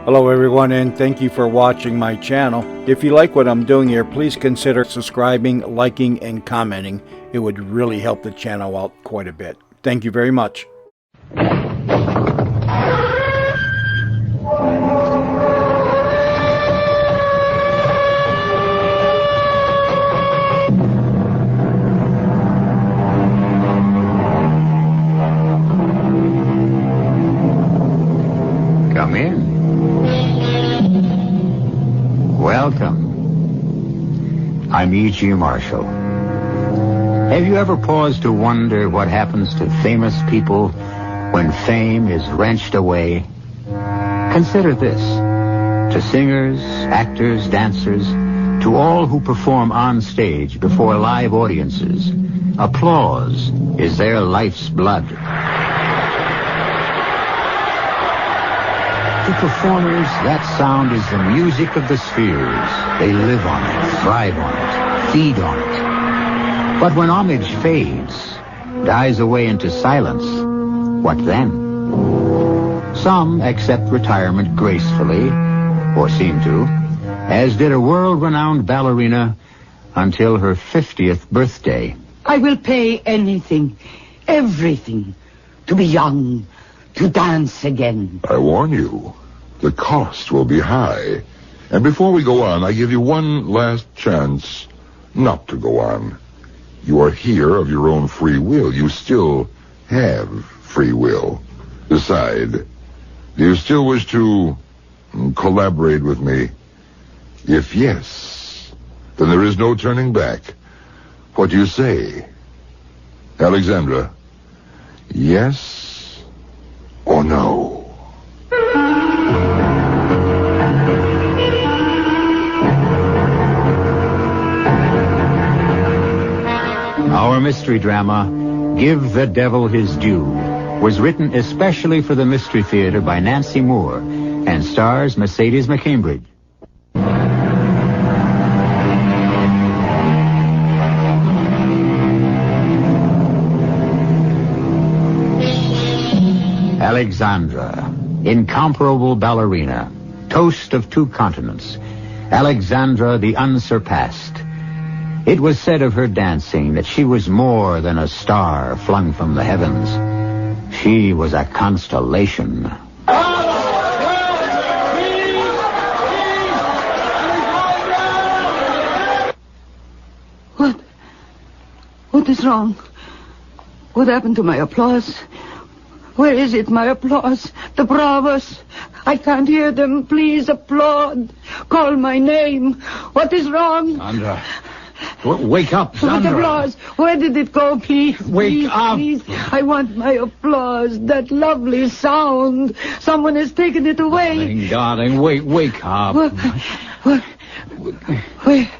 Hello everyone, and thank you for watching my channel. If you like what I'm doing here, please consider subscribing, liking, and commenting. It would really help the channel out quite a bit. Thank you very much. Come in. Welcome. I'm E.G. Marshall. Have you ever paused to wonder what happens to famous people when fame is wrenched away? Consider this. To singers, actors, dancers, to all who perform on stage before live audiences, applause is their life's blood. To performers, that sound is the music of the spheres. They live on it, thrive on it, feed on it. But when homage fades, dies away into silence, what then? Some accept retirement gracefully, or seem to, as did a world-renowned ballerina until her 50th birthday. I will pay anything, everything, to be young, to dance again. I warn you, the cost will be high. And before we go on, I give you one last chance not to go on. You are here of your own free will. You still have free will. Decide. Do you still wish to collaborate with me? If yes, then there is no turning back. What do you say? Alexandra, yes or no? Our mystery drama, Give the Devil His Due, was written especially for the Mystery Theater by Nancy Moore and stars Mercedes McCambridge. Alexandra, incomparable ballerina, toast of two continents, Alexandra the unsurpassed. It was said of her dancing that she was more than a star flung from the heavens. She was a constellation. What is wrong? What happened to my applause? Where is it, my applause? The bravos. I can't hear them. Please applaud. Call my name. What is wrong? Sandra, wake up, Sandra. What applause? Where did it go, please? Wake up. Please. I want my applause. That lovely sound. Someone has taken it away. Darling, wake up. Where?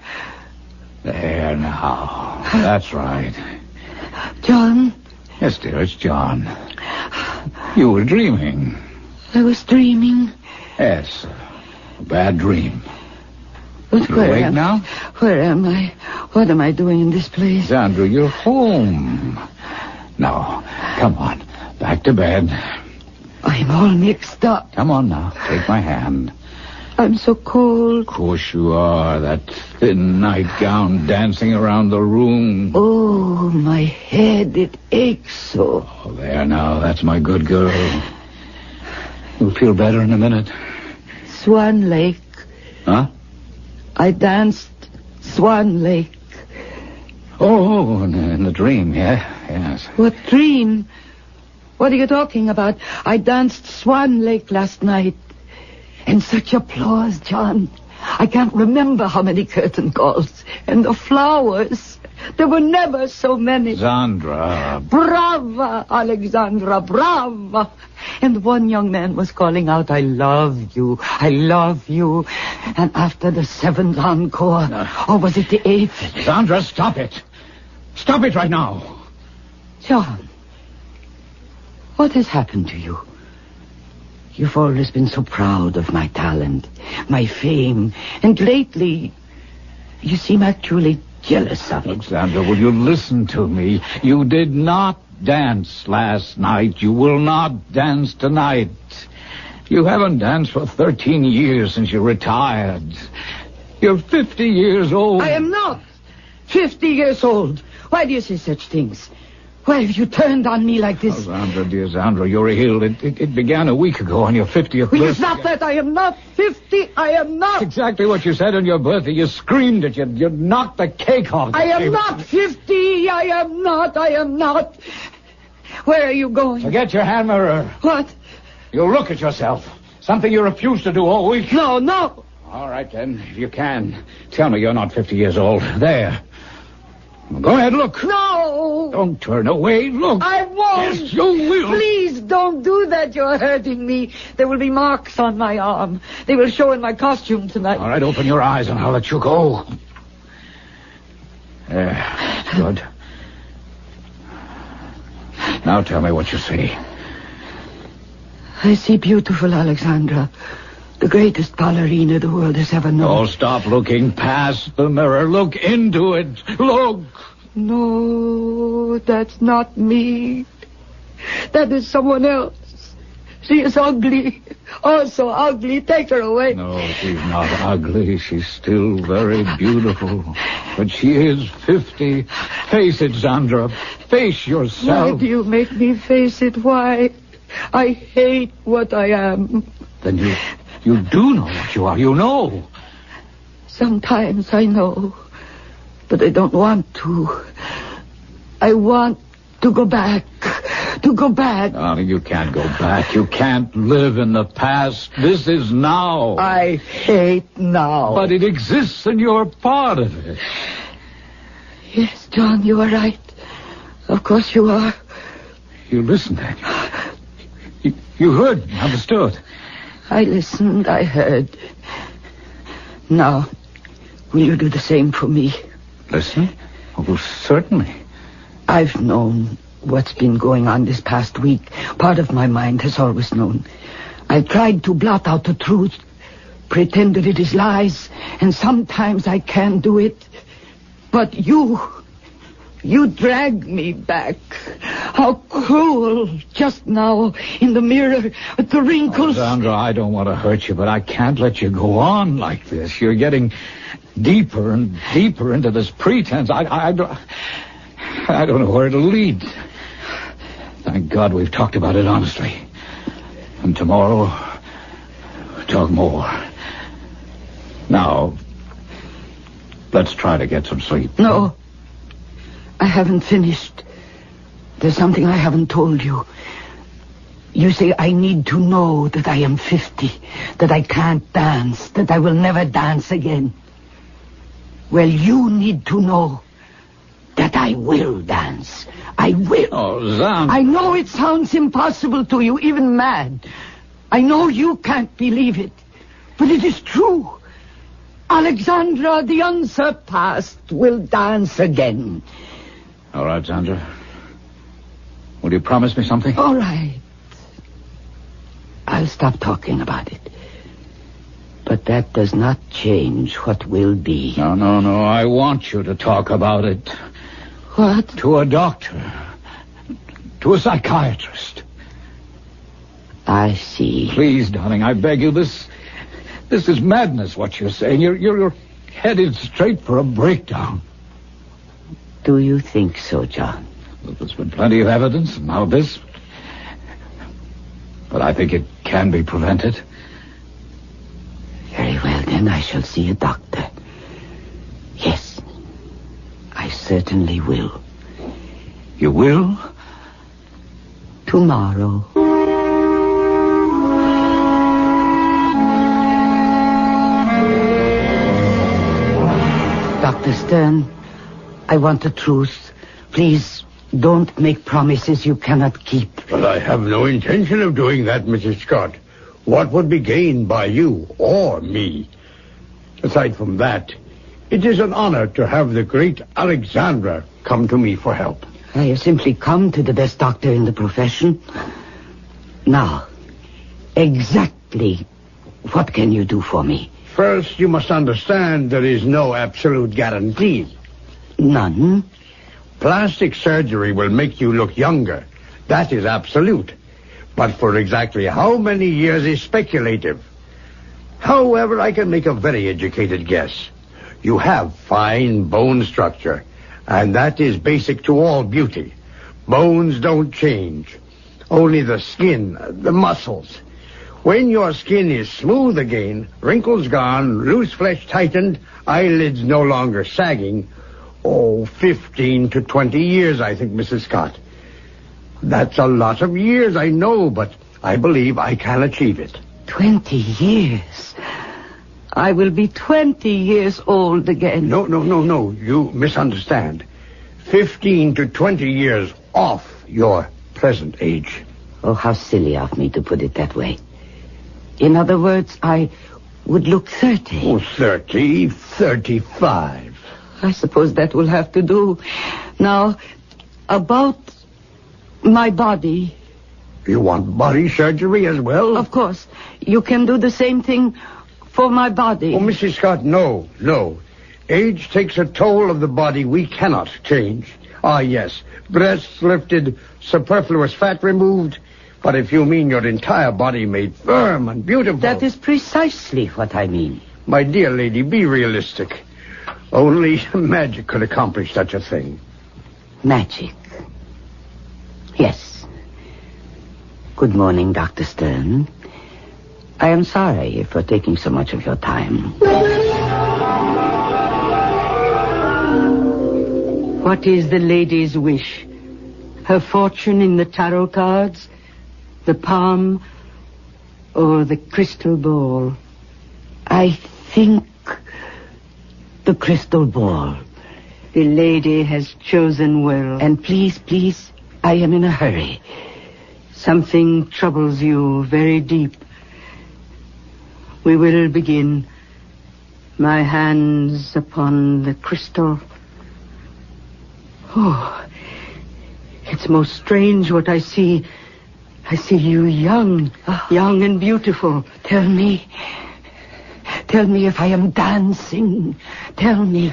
There now. That's right. John? Yes, dear, it's John. You were dreaming. I was dreaming. Yes, a bad dream. But You're awake now? Where am I? What am I doing in this place? Sandra, you're home. Now, come on. Back to bed. I'm all mixed up. Come on now. Take my hand. I'm so cold. Of course you are. That thin nightgown dancing around the room. Oh, my head, it aches so. Oh, there now. That's my good girl. You'll feel better in a minute. Swan Lake. Huh? I danced Swan Lake. Oh, in the dream, yeah, yes. What dream? What are you talking about? I danced Swan Lake last night. And such applause, John. I can't remember how many curtain calls. And the flowers. There were never so many. Sandra. Brava, Alexandra, brava. And one young man was calling out, I love you, I love you. And after the seventh encore, or was it the eighth? Sandra, stop it. Stop it right now. John, what has happened to you? You've always been so proud of my talent, my fame, and lately you seem actually jealous of it. Alexandra, will you listen to me? You did not dance last night. You will not dance tonight. You haven't danced for 13 years since you retired. You're 50 years old. I am not 50 years old. Why do you say such things? Why have you turned on me like this? Sandra, dear Sandra, you're ill. It began a week ago on your 50th birthday. Will you stop that? I am not 50. I am not. That's exactly what you said on your birthday. You screamed at you. You knocked the cake off the I am table. not 50. I am not. I am not. Where are you going? Forget your hand mirror. What? You look at yourself. Something you refused to do all week. No, no. All right, then, if you can. Tell me you're not 50 years old. There. Go ahead, look. No. Don't turn away. Look. I won't. Yes, you will. Please don't do that. You're hurting me. There will be marks on my arm. They will show in my costume tonight. All right, open your eyes and I'll let you go. There. Good. Now tell me what you see. I see beautiful Alexandra, the greatest ballerina the world has ever known. Oh, stop looking past the mirror. Look into it. Look. No, that's not me. That is someone else. She is ugly. Oh, so ugly. Take her away. No, she's not ugly. She's still very beautiful. But she is 50. Face it, Sandra. Face yourself. Why do you make me face it? Why? I hate what I am. Then you do know what you are. You know. Sometimes I know, but I don't want to. I want to go back. To go back. Darling, you can't go back. You can't live in the past. This is now. I hate now. But it exists and you're part of it. Yes, John, you are right. Of course you are. You listened, Dad. You heard, understood. I listened, I heard. Now, will you do the same for me? Listen? Oh, certainly. I've known what's been going on this past week. Part of my mind has always known. I've tried to blot out the truth, pretend that it is lies, and sometimes I can do it. But you drag me back. How cruel, just now, in the mirror, with the wrinkles. Sandra, I don't want to hurt you, but I can't let you go on like this. You're getting deeper and deeper into this pretense. I don't know where it'll lead. Thank God we've talked about it honestly. And tomorrow, we'll talk more. Now, let's try to get some sleep. No, I haven't finished. There's something I haven't told you. You say I need to know that I am 50, that I can't dance, that I will never dance again. Well, you need to know that I will dance. I will. Oh, Zan. I know it sounds impossible to you, even mad. I know you can't believe it, but it is true. Alexandra, the unsurpassed, will dance again. All right, Sandra. Will you promise me something? All right. I'll stop talking about it. But that does not change what will be. No. I want you to talk about it. What? To a doctor. To a psychiatrist. I see. Please, darling, I beg you. This is madness, what you're saying. You're headed straight for a breakdown. Do you think so, John? There's been plenty of evidence, and now this. But I think it can be prevented. Very well, then I shall see a doctor. Yes, I certainly will. You will? Tomorrow. Dr. Stern, I want the truth. Please, don't make promises you cannot keep. But I have no intention of doing that, Mrs. Scott. What would be gained by you or me? Aside from that, it is an honor to have the great Alexandra come to me for help. I have simply come to the best doctor in the profession. Now, exactly what can you do for me? First, you must understand there is no absolute guarantee. None. Plastic surgery will make you look younger. That is absolute. But for exactly how many years is speculative. However, I can make a very educated guess. You have fine bone structure, and that is basic to all beauty. Bones don't change. Only the skin, the muscles. When your skin is smooth again, wrinkles gone, loose flesh tightened, eyelids no longer sagging, 15 to 20 years, I think, Mrs. Scott. That's a lot of years, I know, but I believe I can achieve it. 20 years? I will be 20 years old again. No. You misunderstand. 15 to 20 years off your present age. Oh, how silly of me to put it that way. In other words, I would look 30. 30, 35. I suppose that will have to do. Now, about my body. You want body surgery as well? Of course. You can do the same thing for my body. Oh, Mrs. Scott, no. Age takes a toll of the body we cannot change. Ah, yes. Breasts lifted, superfluous fat removed. But if you mean your entire body made firm and beautiful... That is precisely what I mean. My dear lady, be realistic. Only magic could accomplish such a thing. Magic? Yes. Good morning, Dr. Stern. I am sorry for taking so much of your time. What is the lady's wish? Her fortune in the tarot cards? The palm? Or the crystal ball? I think the crystal ball. The lady has chosen well. And please, I am in a hurry. Something troubles you very deep. We will begin. My hands upon the crystal. Oh, it's most strange what I see. I see you young and beautiful. Tell me if I am dancing. Tell me.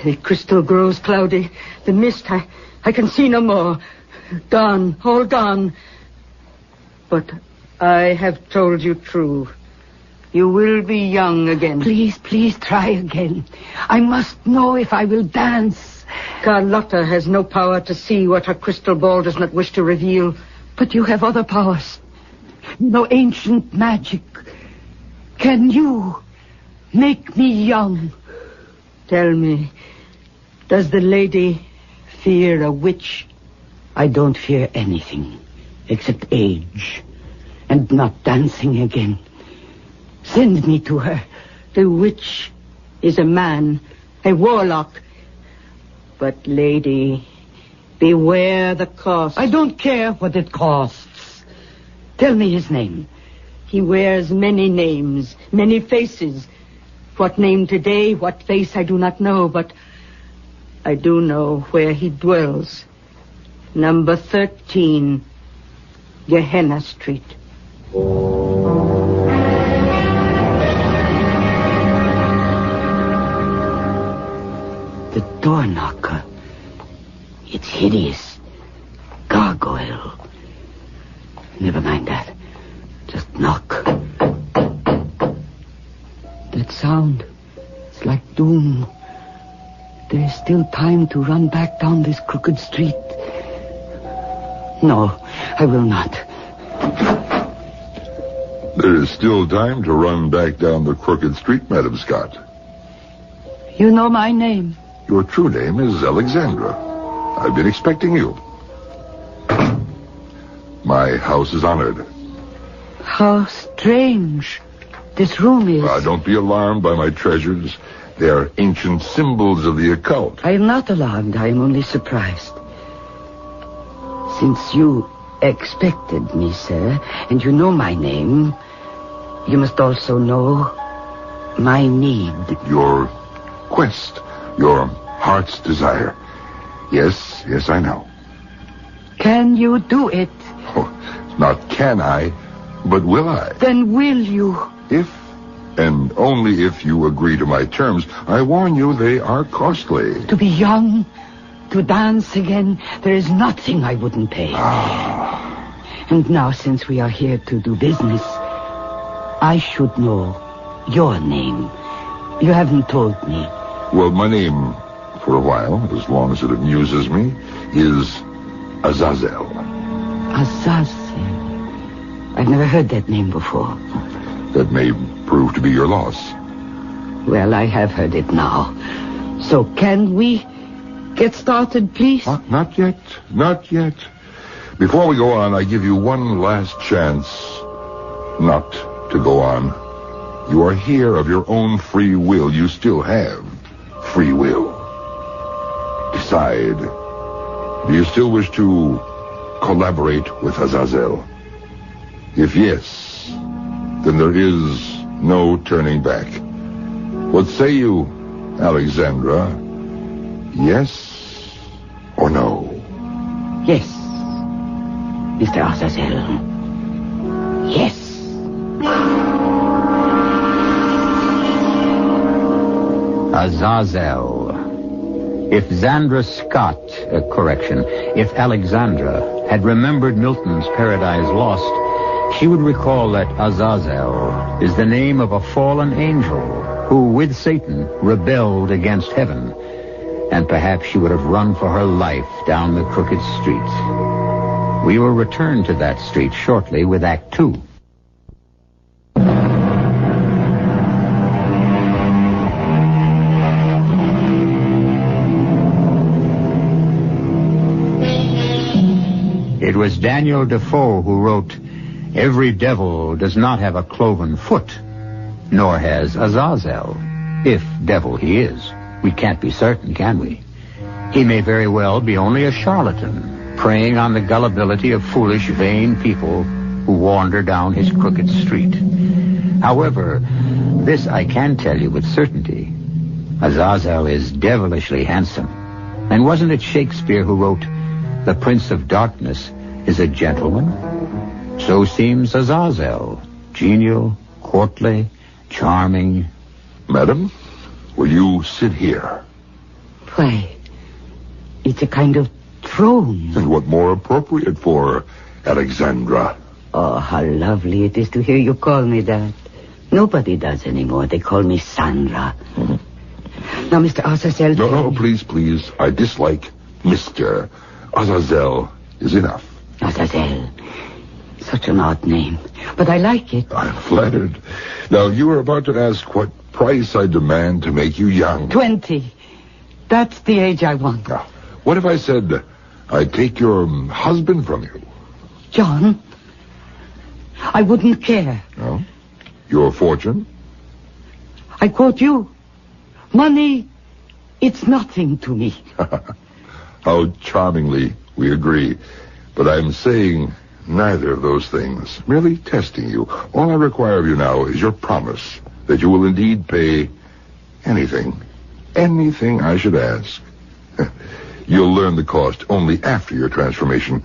The crystal grows cloudy. The mist, I can see no more. Gone, all gone. But I have told you true. You will be young again. Please try again. I must know if I will dance. Carlotta has no power to see what her crystal ball does not wish to reveal. But you have other powers. No ancient magic. Can you make me young? Tell me, does the lady fear a witch? I don't fear anything except age and not dancing again. Send me to her. The witch is a man, a warlock. But, lady, beware the cost. I don't care what it costs. Tell me his name. He wears many names, many faces. What name today, what face, I do not know, but I do know where he dwells. Number 13, Gehenna Street. The door knocker. It's hideous. Gargoyle. Never mind that. Just knock. That sound. It's like doom. There is still time to run back down this crooked street. No, I will not. There is still time to run back down the crooked street, Madam Scott. You know my name? Your true name is Alexandra. I've been expecting you. My house is honored. How strange this room is. Don't be alarmed by my treasures. They are ancient symbols of the occult. I am not alarmed. I am only surprised. Since you expected me, sir, and you know my name, you must also know my need. Your quest, your heart's desire. Yes, I know. Can you do it? Oh, not can I, but will I? Then will you? If, and only if you agree to my terms. I warn you, they are costly. To be young, to dance again, there is nothing I wouldn't pay. And now, since we are here to do business, I should know your name. You haven't told me. Well, my name, for a while, as long as it amuses me, is Azazel. Azazel. I've never heard that name before. That may prove to be your loss. Well, I have heard it now. So can we get started, please? Not yet. Not yet. Before we go on, I give you one last chance not to go on. You are here of your own free will. You still have free will. Decide. Do you still wish to collaborate with Azazel? If yes, then there is no turning back. What say you, Alexandra? Yes or no? Yes, Mr. Azazel. Yes. Azazel. If Zandra Scott, if Alexandra had remembered Milton's Paradise Lost, she would recall that Azazel is the name of a fallen angel who, with Satan, rebelled against heaven. And perhaps she would have run for her life down the crooked street. We will return to that street shortly with Act 2. It was Daniel Defoe who wrote, "Every devil does not have a cloven foot, nor has Azazel, if devil he is. We can't be certain, can we? He may very well be only a charlatan, preying on the gullibility of foolish, vain people who wander down his crooked street. However, this I can tell you with certainty. Azazel is devilishly handsome. And wasn't it Shakespeare who wrote, 'The Prince of Darkness is a gentleman'? So seems Azazel, genial, courtly, charming." Madam, will you sit here? Why, it's a kind of throne. And what more appropriate for Alexandra? Oh, how lovely it is to hear you call me that. Nobody does anymore. They call me Sandra. Now, Mr. Azazel... No, please. I dislike Mr. Azazel is enough. Azazel. Such an odd name. But I like it. I'm flattered. Now, you were about to ask what price I demand to make you young. 20. That's the age I want. Now, what if I said I'd take your husband from you? John, I wouldn't care. No? Your fortune? I quote you. Money, it's nothing to me. How charmingly we agree. But I'm saying neither of those things. Merely testing you. All I require of you now is your promise that you will indeed pay anything I should ask. You'll learn the cost only after your transformation.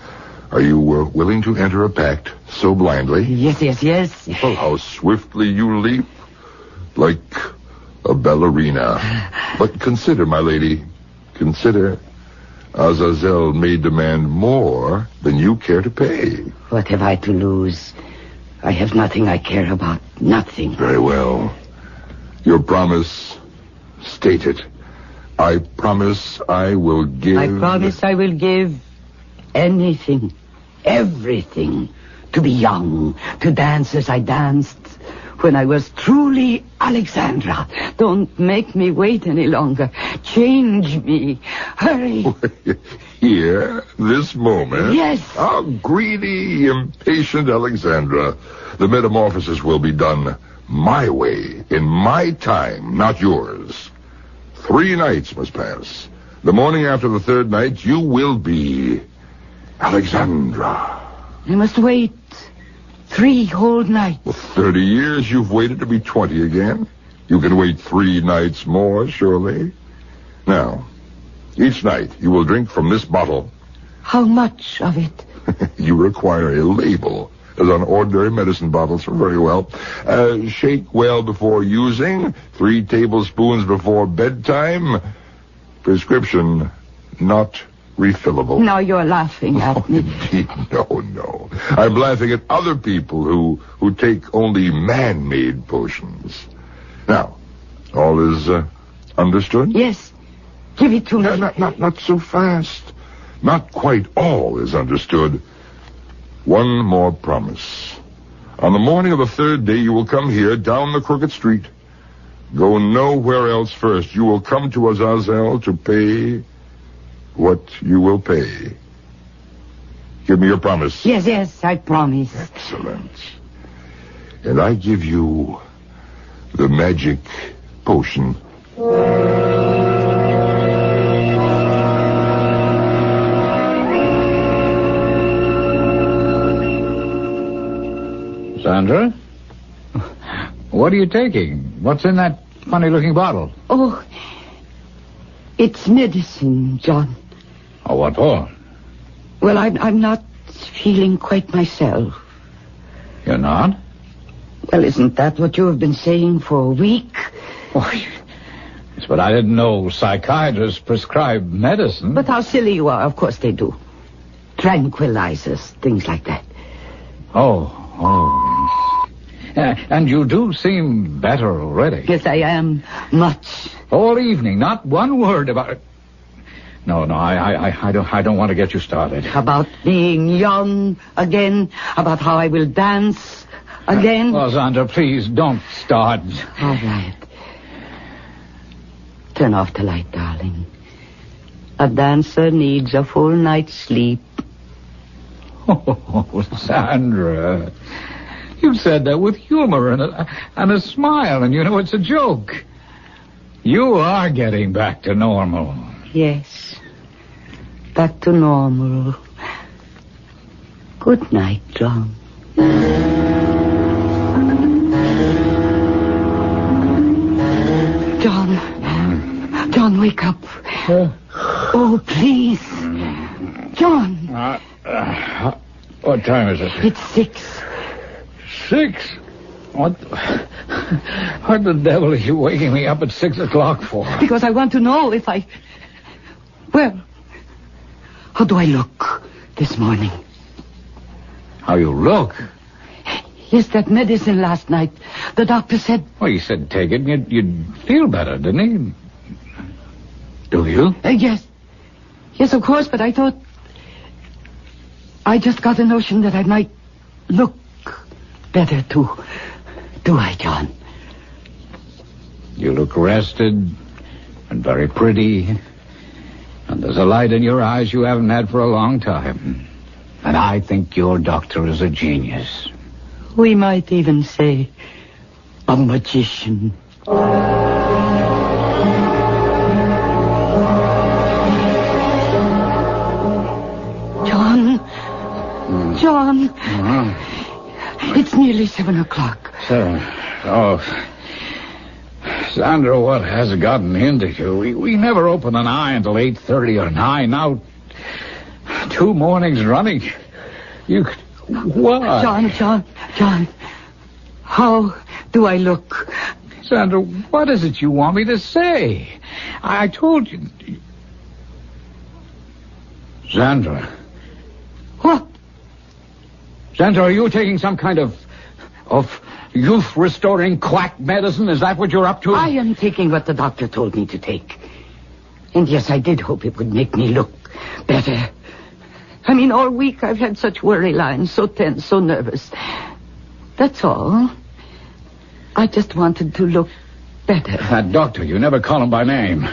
Are you willing to enter a pact so blindly? Yes. Oh, how swiftly you leap. Like a ballerina. But consider, my lady, consider, Azazel may demand more than you care to pay. What have I to lose? I have nothing I care about. Nothing. Very well. Your promise, state it. I promise I will give... I promise I will give anything, everything, to be young, to dance as I danced when I was truly Alexandra. Don't make me wait any longer. Change me. Hurry. Here, this moment? Yes. How greedy, impatient Alexandra. The metamorphosis will be done my way, in my time, not yours. 3 nights must pass. The morning after the 3rd night, you will be Alexandra. I must wait 3 whole nights. For 30 years, you've waited to be 20 again. You can wait 3 nights more, surely. Now, each night, you will drink from this bottle. How much of it? You require a label, as on ordinary medicine bottles. Very well. Shake well before using. 3 tablespoons before bedtime. Prescription not refillable. Now you're laughing at me. Indeed, no. I'm laughing at other people who take only man-made potions. Now, all is understood? Yes. Give it to me. Not so fast. Not quite all is understood. One more promise. On the morning of the third day, you will come here down the crooked street. Go nowhere else first. You will come to Azazel to pay what you will pay. Give me your promise. Yes, I promise. Excellent. And I give you the magic potion. Sandra? What are you taking? What's in that funny-looking bottle? Oh, it's medicine, John. Oh, what for? Well, I'm not feeling quite myself. You're not? Well, isn't that what you have been saying for a week? Oh, yes, but I didn't know psychiatrists prescribe medicine. But how silly you are. Of course they do. Tranquilizers, things like that. Oh. And you do seem better already. Yes, I am. Much. All evening, not one word about it. No, I don't want to get you started. About being young again, about how I will dance again. Well, Sandra, please don't start. All right. Turn off the light, darling. A dancer needs a full night's sleep. Oh, Sandra. You said that with humor and a smile, and you know it's a joke. You are getting back to normal. Yes. Back to normal. Good night, John. John, wake up. Oh, please. John. What time is it? It's 6. 6? What the devil are you waking me up at 6 o'clock for? Because I want to know if I... Well, how do I look this morning? How you look? Yes, that medicine last night. The doctor said... Well, he said take it and you'd feel better, didn't he? Do you? Yes. Yes, of course, but I thought... I just got a notion that I might look better, too. Do I, John? You look rested and very pretty. And there's a light in your eyes you haven't had for a long time. And I think your doctor is a genius. We might even say a magician. John. It's nearly 7 o'clock. 7? Oh. Sandra, what has gotten into you? We never open an eye until 8:30 or 9. Now, 2 mornings running. You... What? John. How do I look? Sandra, what is it you want me to say? I told you... Sandra. What? Sandra, are you taking some kind of youth-restoring quack medicine? Is that what you're up to? I am taking what the doctor told me to take. And yes, I did hope it would make me look better. I mean, all week I've had such worry lines, so tense, so nervous. That's all. I just wanted to look better. That doctor, you never call him by name.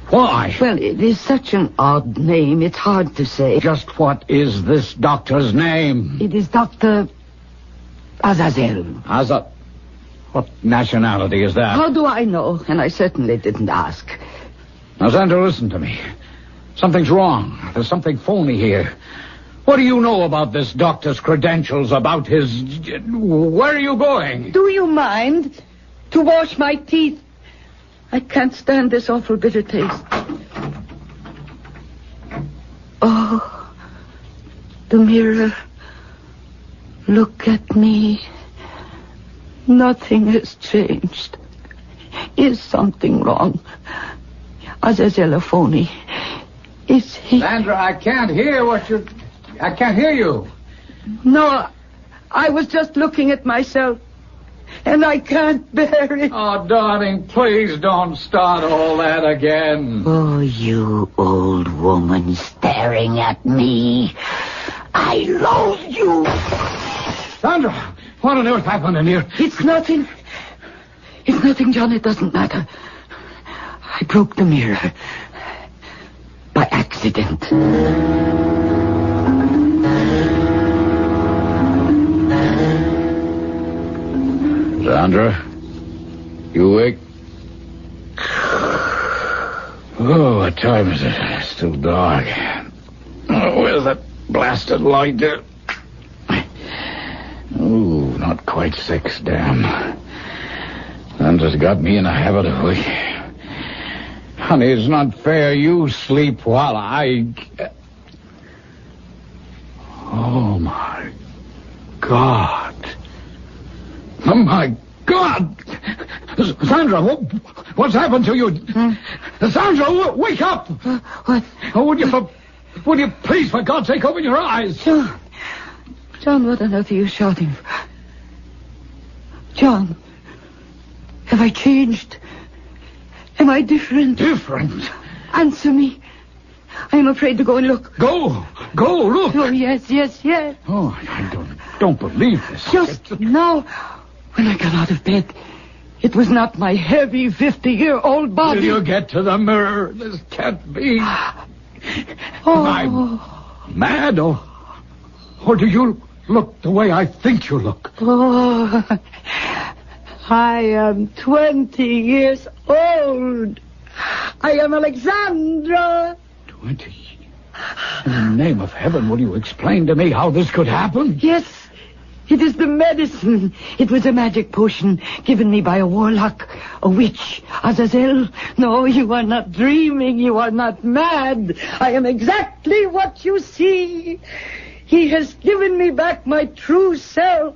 Why? Well, it is such an odd name, it's hard to say. Just what is this doctor's name? It is Dr. Azazel. What nationality is that? How do I know? And I certainly didn't ask. Now, Sandra, listen to me. Something's wrong. There's something phony here. What do you know about this doctor's credentials, about his... Where are you going? Do you mind? To wash my teeth. I can't stand this awful bitter taste. Oh, the mirror. Look at me. Nothing has changed. Is something wrong? Azazel a phony? Is he... Sandra, I can't hear I can't hear you. No, I was just looking at myself. And I can't bear it. Oh, darling, please don't start all that again. Oh, you old woman staring at me. I loathe you. Sandra, what on earth happened in here? It's nothing. It's nothing, John. It doesn't matter. I broke the mirror. By accident. Sandra, you awake? Oh, what time is it? It's still dark. Oh, where's that blasted light there? Oh, not quite 6, damn. Sandra's got me in a habit of waking. Honey, it's not fair. You sleep while I... Oh, my God. Oh, my God! Sandra, what's happened to you? Sandra, wake up! What? Oh, would you please, for God's sake, open your eyes? John, what on earth are you shouting for? John, have I changed? Am I different? Different? Answer me. I am afraid to go and look. Go, look. Oh, yes. Oh, I don't believe this. Just now, when I got out of bed, it was not my heavy 50-year-old body. Will you get to the mirror? This can't be. Oh. I'm mad, or do you look the way I think you look? Oh, I am 20 years old. I am Alexandra. 20? In the name of heaven, will you explain to me how this could happen? Yes, it is the medicine. It was a magic potion given me by a warlock, a witch, Azazel. No, you are not dreaming. You are not mad. I am exactly what you see. He has given me back my true self.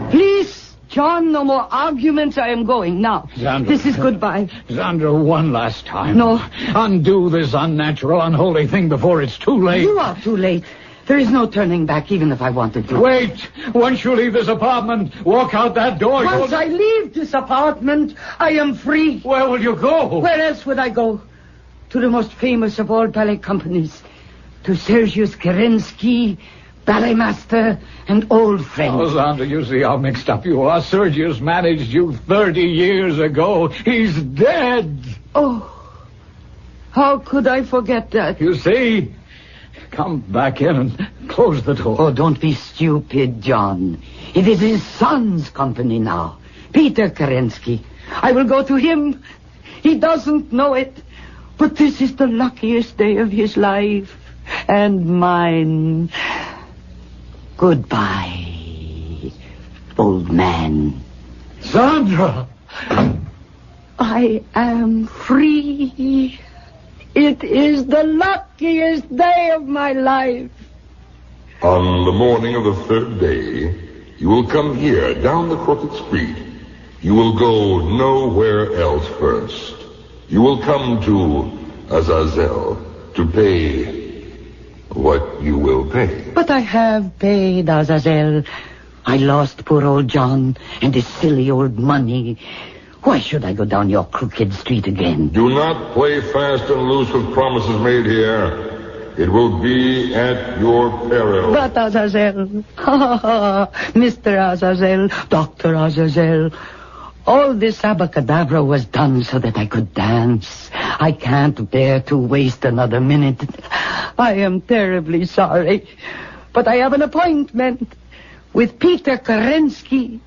Please, John, no more arguments. I am going now. Sandra, this is goodbye. Sandra, one last time. No. Undo this unnatural, unholy thing before it's too late. You are too late. There is no turning back, even if I wanted to. Wait. Once you leave this apartment, walk out that door. Once I leave this apartment, I am free. Where will you go? Where else would I go? To the most famous of all ballet companies. To Sergius Kerensky, ballet master, and old friend. Oh, Sandra, you see how mixed up you are. Sergius managed you 30 years ago. He's dead. Oh, how could I forget that? You see? Come back in and close the door. Oh, don't be stupid, John. It is his son's company now. Peter Kerensky. I will go to him. He doesn't know it. But this is the luckiest day of his life. And mine. Goodbye, old man. Sandra! I am free. It is the luckiest day of my life. On the morning of the 3rd day, you will come here, down the crooked street. You will go nowhere else first. You will come to Azazel to pay what you will pay. But I have paid, Azazel. I lost poor old John and his silly old money. Why should I go down your crooked street again? Do not play fast and loose with promises made here. It will be at your peril. But Azazel, Mr. Azazel, Dr. Azazel, all this abracadabra was done so that I could dance. I can't bear to waste another minute. I am terribly sorry, but I have an appointment with Peter Kerensky.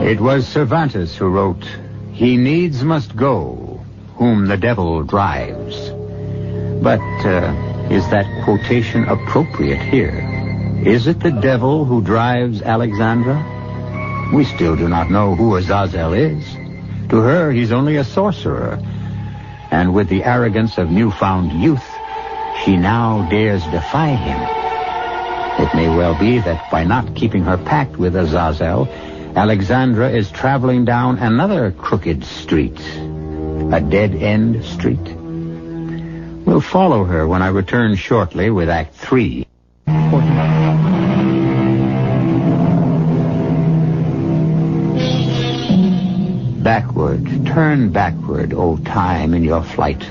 It was Cervantes who wrote, "He needs must go, whom the devil drives." But is that quotation appropriate here? Is it the devil who drives Alexandra? We still do not know who Azazel is. To her, he's only a sorcerer. And with the arrogance of newfound youth, she now dares defy him. It may well be that by not keeping her pact with Azazel, Alexandra is traveling down another crooked street. A dead-end street. We'll follow her when I return shortly with Act 3. Backward, turn backward, O time, in your flight.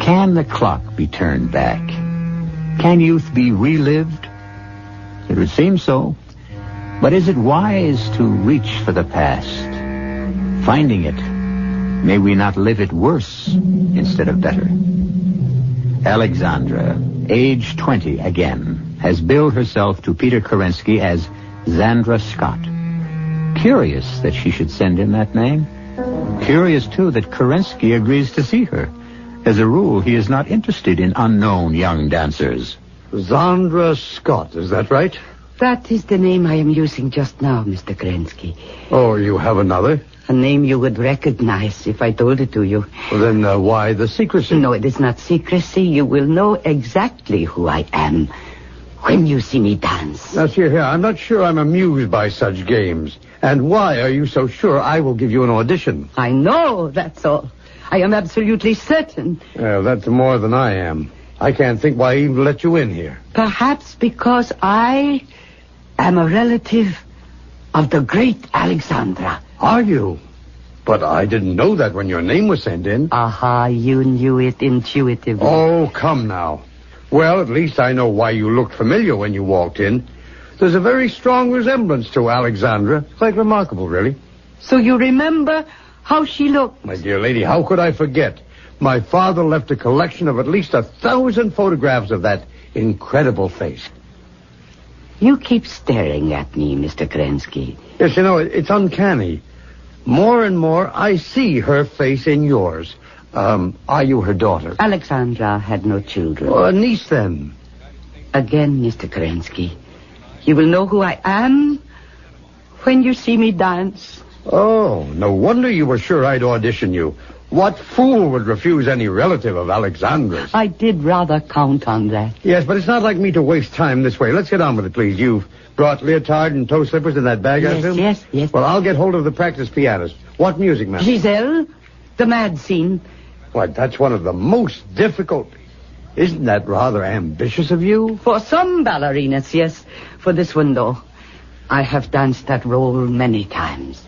Can the clock be turned back? Can youth be relived? It would seem so. But is it wise to reach for the past? Finding it, may we not live it worse instead of better? Alexandra, age 20 again, has billed herself to Peter Kerensky as Zandra Scott. Curious that she should send him that name. Curious, too, that Kerensky agrees to see her. As a rule, he is not interested in unknown young dancers. Zandra Scott, is that right? That is the name I am using just now, Mr. Kerensky. Oh, you have another? A name you would recognize if I told it to you. Well, then why the secrecy? No, it is not secrecy. You will know exactly who I am when you see me dance. Now, see here, I'm not sure I'm amused by such games. And why are you so sure I will give you an audition? I know, that's all. I am absolutely certain. Well, that's more than I am. I can't think why I even let you in here. Perhaps because I am a relative of the great Alexandra. Are you? But I didn't know that when your name was sent in. Aha, you knew it intuitively. Oh, come now. Well, at least I know why you looked familiar when you walked in. There's a very strong resemblance to Alexandra. Quite remarkable, really. So you remember how she looked? My dear lady, how could I forget? My father left a collection of at least 1,000 photographs of that incredible face. You keep staring at me, Mr. Kerensky. Yes, you know, it's uncanny. More and more, I see her face in yours. Are you her daughter? Alexandra had no children. Oh, a niece, then. Again, Mr. Kerensky, you will know who I am when you see me dance. Oh, no wonder you were sure I'd audition you. What fool would refuse any relative of Alexandra's? I did rather count on that. Yes, but it's not like me to waste time this way. Let's get on with it, please. You've brought leotard and toe slippers in that bag, I assume? Yes. Well, I'll get hold of the practice pianist. What music, ma'am? Giselle, the mad scene. Why, that's one of the most difficult. Isn't that rather ambitious of you? For some ballerinas, yes. For this one, though, I have danced that role many times.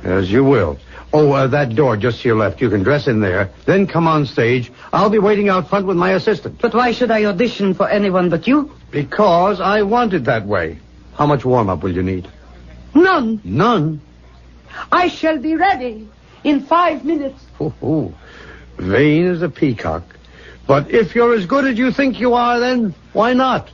As you will. Oh, that door just to your left. You can dress in there. Then come on stage. I'll be waiting out front with my assistant. But why should I audition for anyone but you? Because I want it that way. How much warm-up will you need? None. None? I shall be ready in 5 minutes. Oh, vain as a peacock. But if you're as good as you think you are, then why not?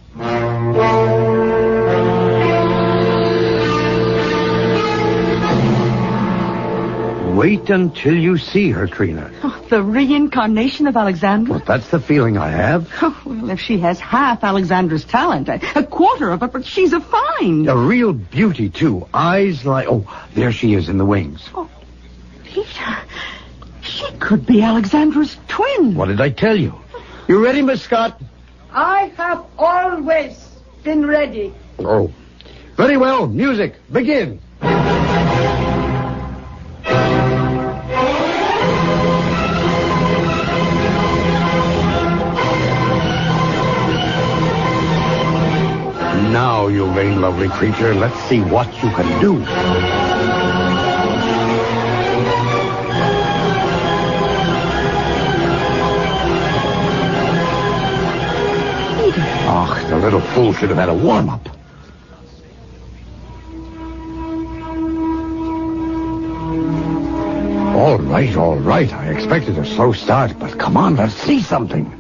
Wait until you see her, Trina. Oh, the reincarnation of Alexandra? Well, that's the feeling I have. Oh, well, if she has half Alexandra's talent, a quarter of it, but she's a find. A real beauty, too. Eyes like... Oh, there she is in the wings. Oh, Peter, she could be Alexandra's twin. What did I tell you? You ready, Miss Scott? I have always been ready. Oh, very well. Music, begin. Now, you vain, lovely creature, let's see what you can do. Oh, the little fool should have had a warm-up. All right. I expected a slow start, but come on, let's see something.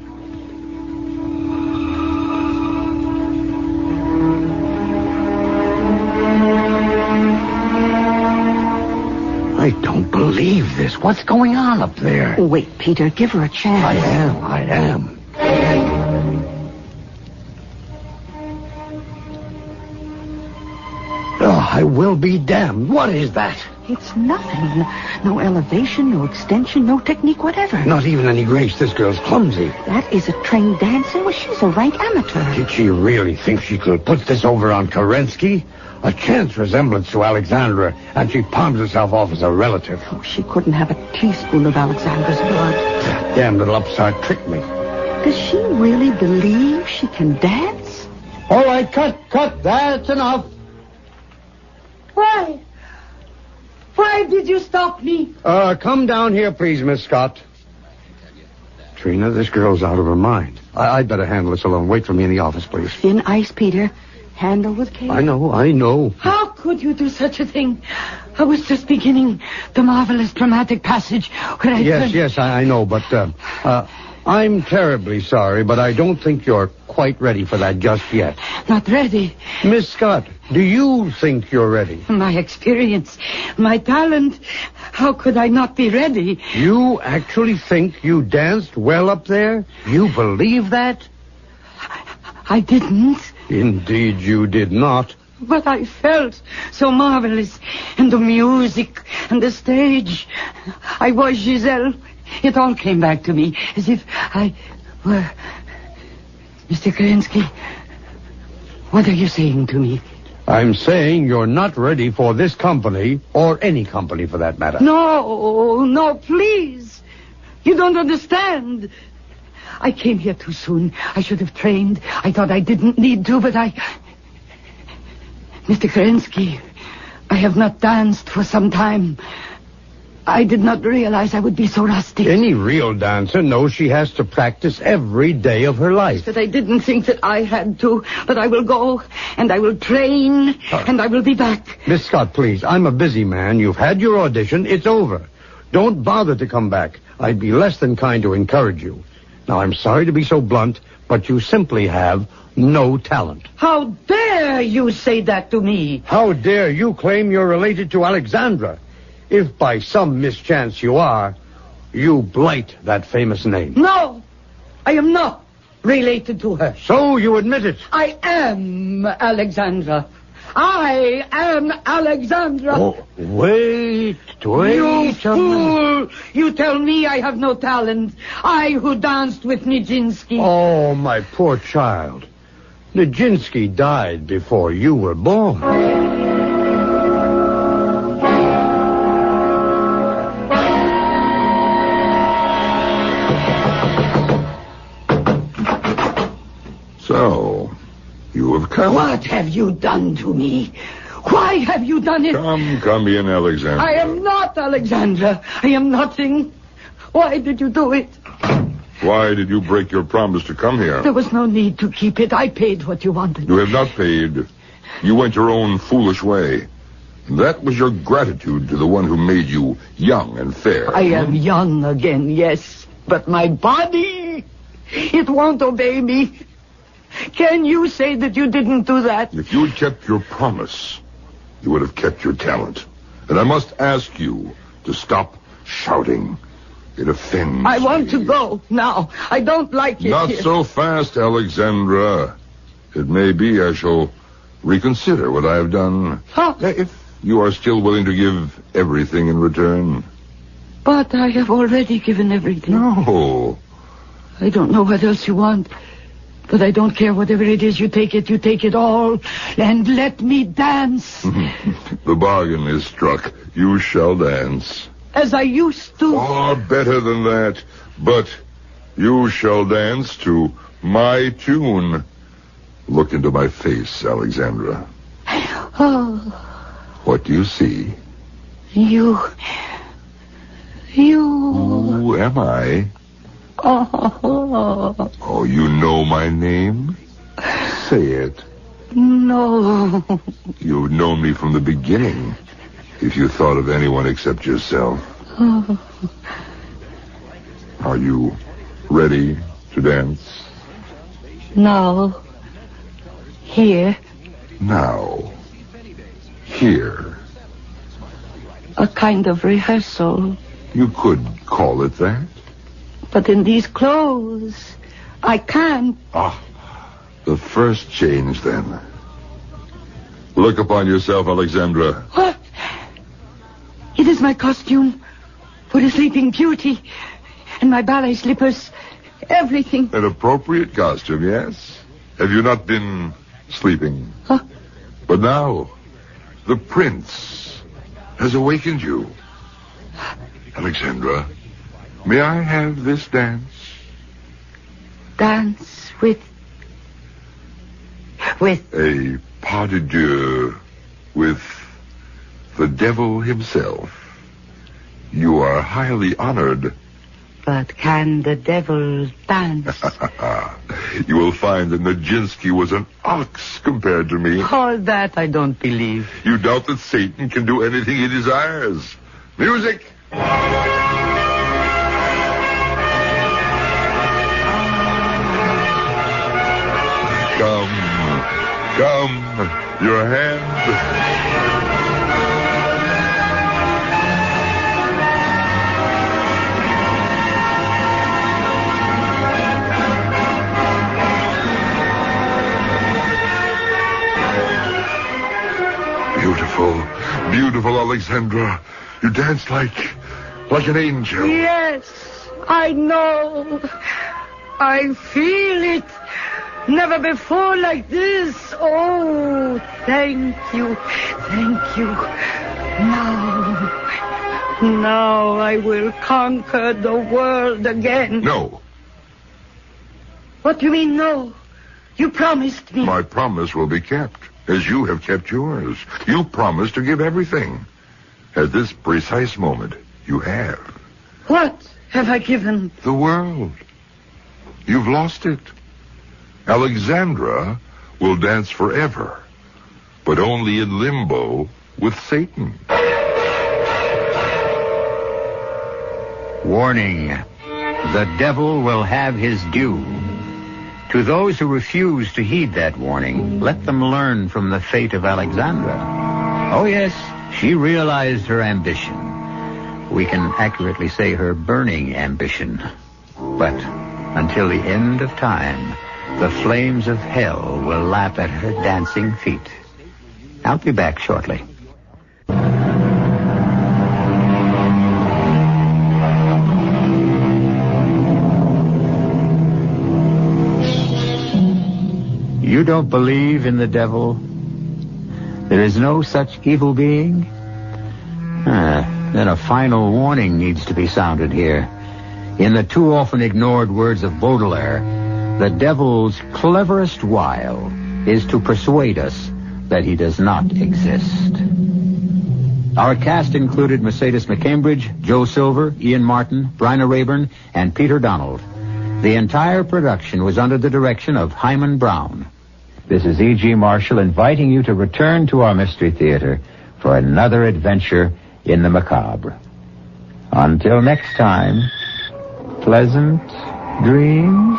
I don't believe this. What's going on up there? Oh, wait, Peter, give her a chance. I am. Oh, I will be damned. What is that? It's nothing. No elevation, no extension, no technique whatever. Not even any grace. This girl's clumsy. That is a trained dancer. Well, she's a rank amateur. Did she really think she could put this over on Kerensky? A chance resemblance to Alexandra, and she palms herself off as a relative. Oh, she couldn't have a teaspoon of Alexandra's blood. That damn little upstart tricked me. Does she really believe she can dance? All right, cut. That's enough. Why? Why did you stop me? Come down here, please, Miss Scott. Trina, this girl's out of her mind. I'd better handle this alone. Wait for me in the office, please. Thin ice, Peter. Handle with care. I know. How could you do such a thing? I was just beginning the marvelous dramatic passage where I... Yes, I know, but I'm terribly sorry, but I don't think you're quite ready for that just yet. Not ready. Miss Scott, do you think you're ready? My experience, my talent, how could I not be ready? You actually think you danced well up there? You believe that? I didn't. Indeed you did not. But I felt so marvelous. And the music and the stage. I was Giselle. It all came back to me as if I were... Mr. Kerensky, what are you saying to me? I'm saying you're not ready for this company, or any company for that matter. No, please. You don't understand. I came here too soon. I should have trained. I thought I didn't need to, but I... Mr. Kerensky, I have not danced for some time. I did not realize I would be so rusty. Any real dancer knows she has to practice every day of her life. But I didn't think that I had to. But I will go, and I will train, and I will be back. Miss Scott, please, I'm a busy man. You've had your audition. It's over. Don't bother to come back. I'd be less than kind to encourage you. Now, I'm sorry to be so blunt, but you simply have no talent. How dare you say that to me? How dare you claim you're related to Alexandra? If by some mischance you are, you blight that famous name. No, I am not related to her. So you admit it. I am Alexandra. I am Alexandra. Oh, wait. You fool! You tell me I have no talent. I who danced with Nijinsky. Oh, my poor child. Nijinsky died before you were born. So, you have come. What have you done to me? Why have you done it? Come in, Alexandra. I am not Alexandra. I am nothing. Why did you do it? Why did you break your promise to come here? There was no need to keep it. I paid what you wanted. You have not paid. You went your own foolish way. That was your gratitude to the one who made you young and fair. I am young again, yes. But my body, it won't obey me. Can you say that you didn't do that? If you had kept your promise, you would have kept your talent. And I must ask you to stop shouting. It offends I want me. to go now. I don't like it Not here. so fast, Alexandra. It may be I shall reconsider what I have done. Huh? If you are still willing to give everything in return. But I have already given everything. No. I don't know what else you want. But I don't care whatever it is. You take it all. And let me dance. The bargain is struck. You shall dance. As I used to. Far better than that. But you shall dance to my tune. Look into my face, Alexandra. Oh, What do you see? you. Who am I? Oh, Oh, you know my name? Say it. no. You've known me from the beginning. If you thought of anyone except yourself. Oh. Are you ready to dance? Now. Here. Now. Here. A kind of rehearsal. You could call it that. But in these clothes, I can't. The first change, then. Look upon yourself, Alexandra. What? It is my costume for the Sleeping Beauty. And my ballet slippers. Everything. An appropriate costume, yes? Have you not been sleeping? Huh? But now, the prince has awakened you. Alexandra, may I have this dance? Dance with... A pas de deux with the devil himself. You are highly honored. But can the devil dance? You will find that Nijinsky was an ox compared to me. All that I don't believe. You doubt that Satan can do anything he desires. Music! Come, your hand. Beautiful, Alexandra. You dance like an angel. Yes, I know. I feel it. Never before like this. Oh, thank you. Thank you. Now I will conquer the world again. No. What do you mean, no? You promised me. My promise will be kept, as you have kept yours. You promised to give everything. At this precise moment, you have. What have I given? The world. You've lost it. Alexandra will dance forever, but only in limbo with Satan. Warning. The devil will have his due. To those who refuse to heed that warning, let them learn from the fate of Alexandra. Oh, yes, she realized her ambition. We can accurately say her burning ambition. But until the end of time, the flames of hell will lap at her dancing feet. I'll be back shortly. You don't believe in the devil? There is no such evil being? Then a final warning needs to be sounded here. In the too often ignored words of Baudelaire, the devil's cleverest wile is to persuade us that he does not exist. Our cast included Mercedes McCambridge, Joe Silver, Ian Martin, Bryna Rayburn, and Peter Donald. The entire production was under the direction of Hyman Brown. This is E.G. Marshall inviting you to return to our Mystery Theater for another adventure in the macabre. Until next time, pleasant dreams.